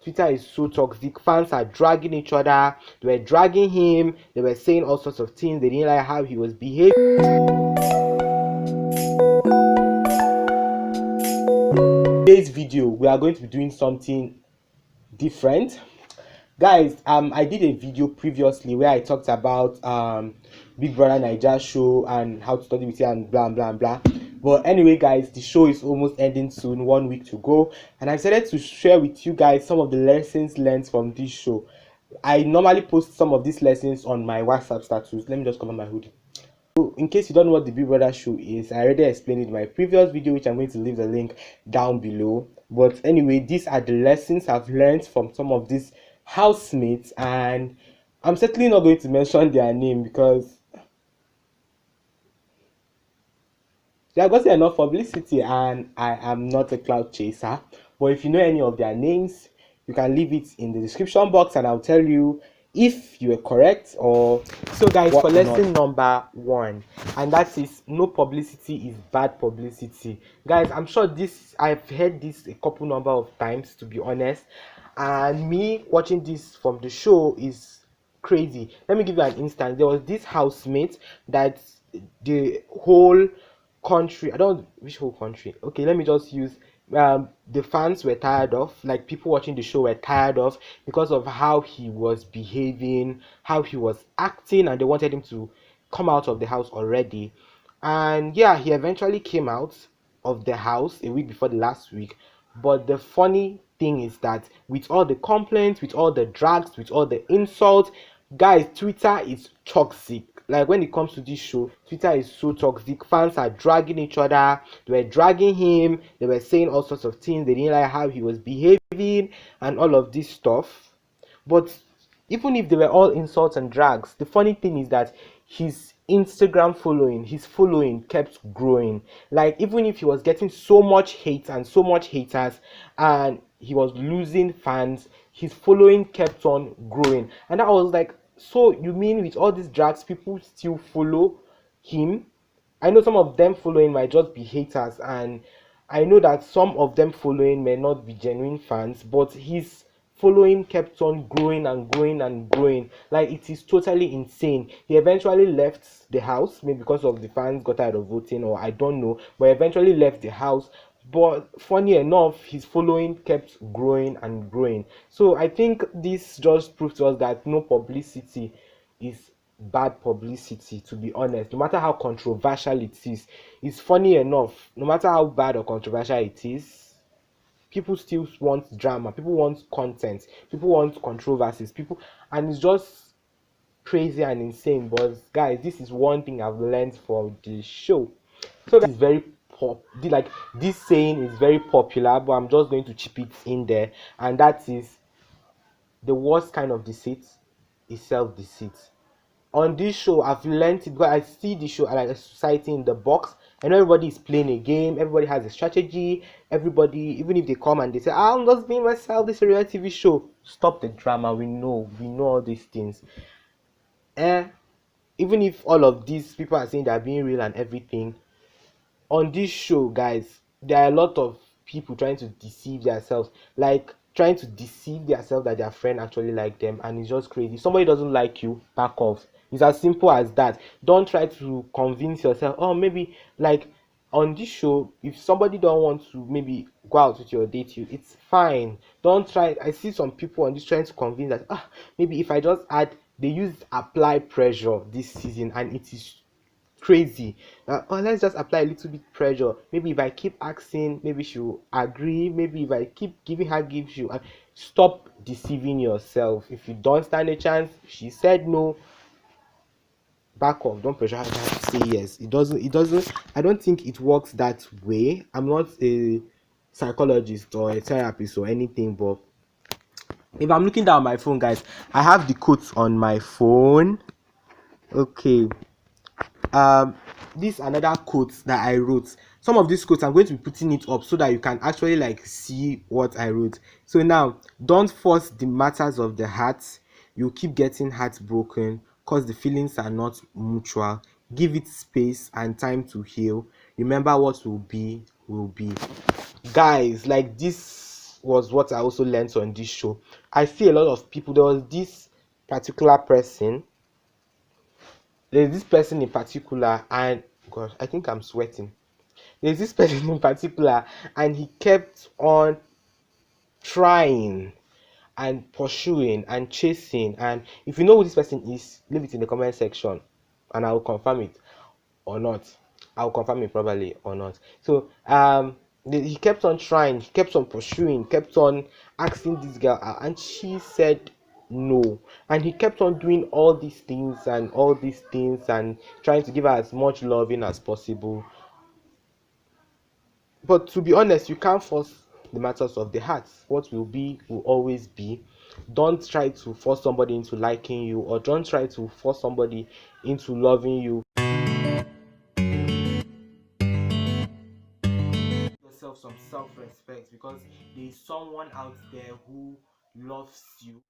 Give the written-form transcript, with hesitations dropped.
Twitter is so toxic. Fans are dragging each other. They were dragging him. They were saying all sorts of things. They didn't like how he was behaving. Today's video, we are going to be doing something different, guys. I did a video previously where I talked about Big Brother Naija show and how to study with it and blah blah blah. But anyway, guys, the show is almost ending soon, 1 week to go, and I decided to share with you guys some of the lessons learned from this show. I normally post some of these lessons on my WhatsApp status. Let me just cover my hoodie. So in case you don't know what the Big Brother show is, I already explained it in my previous video, which I'm going to leave the link down below. But anyway, these are the lessons I've learned from some of these housemates, and I'm certainly not going to mention their name because they are getting enough publicity and I am not a cloud chaser. But if you know any of their names, you can leave it in the description box and I'll tell you if you are correct or so, guys. For lesson number 1, and that is no publicity is bad publicity. Guys, I'm sure I've heard this a couple number of times, to be honest, and me watching this from the show is crazy. Let me give you an instance. There was this housemate that the whole country, I don't, which whole country, okay, let me just use the fans were tired of, like people watching the show were tired of, because of how he was behaving, how he was acting, and they wanted him to come out of the house already. And yeah, he eventually came out of the house a week before the last week. But the funny thing is that with all the complaints, with all the drags, with all the insults, guys, Twitter is toxic. Like when it comes to this show, Twitter is so toxic. Fans are dragging each other. They were dragging him. They were saying all sorts of things. They didn't like how he was behaving and all of this stuff. But even if they were all insults and drags, the funny thing is that his Instagram following, his following kept growing. Like even if he was getting so much hate and so much haters and he was losing fans, his following kept on growing. And I was like, so you mean with all these drags, people still follow him? I know some of them following might just be haters, and I know that some of them following may not be genuine fans, but his following kept on growing and growing and growing. Like it is totally insane. He eventually left the house, maybe because of the fans got tired of voting, or I don't know, but eventually left the house. But funny enough, his following kept growing and growing. So I think this just proves to us that no publicity is bad publicity, to be honest. No matter how controversial it is, it's funny enough, no matter how bad or controversial it is, people still want drama, people want content, people want controversies, people, and it's just crazy and insane. But guys, this is one thing I've learned from the show. So guys, it's very like this saying is very popular, but I'm just going to chip it in there, and that is, the worst kind of deceit is self-deceit. On this show, I've learned it because I see the show like a society in the box, and everybody is playing a game, everybody has a strategy, everybody, even if they come and they say, I'm just being myself, this is a real TV show, stop the drama. We know all these things. Even if all of these people are saying they're being real and everything, on this show, guys, there are a lot of people trying to deceive themselves, like trying to deceive themselves that their friend actually like them, and it's just crazy. If somebody doesn't like you, back off. It's as simple as that. Don't try to convince yourself, oh, maybe like on this show, if somebody don't want to maybe go out with you or date you, it's fine. Don't try. I see some people on this trying to convince that maybe if I just add, they use apply pressure this season, and it is crazy. Let's just apply a little bit pressure. Maybe if I keep asking, maybe she'll agree. Maybe if I keep giving her gifts, she'll stop deceiving yourself. If you don't stand a chance, she said no, back off. Don't pressure her to say yes. It doesn't. I don't think it works that way. I'm not a psychologist or a therapist or anything, but if I'm looking down my phone, guys, I have the quotes on my phone. Okay. This another quote that I wrote. Some of these quotes I'm going to be putting it up so that you can actually like see what I wrote. So now, don't force the matters of the heart. You keep getting heartbroken because the feelings are not mutual. Give it space and time to heal. Remember, what will be will be. Guys, like this was what I also learned on this show. I see a lot of people. There was this particular person. There's this person in particular, and gosh, I think I'm sweating. There's this person in particular, and he kept on trying and pursuing and chasing. And if you know who this person is, leave it in the comment section, and I'll confirm it or not. I'll confirm it probably or not. So he kept on trying, he kept on pursuing, kept on asking this girl out, and she said no. And he kept on doing all these things and all these things and trying to give her as much loving as possible. But to be honest, you can't force the matters of the heart. What will be will always be. Don't try to force somebody into liking you, or don't try to force somebody into loving you. Yourself some self-respect, because there is someone out there who loves you.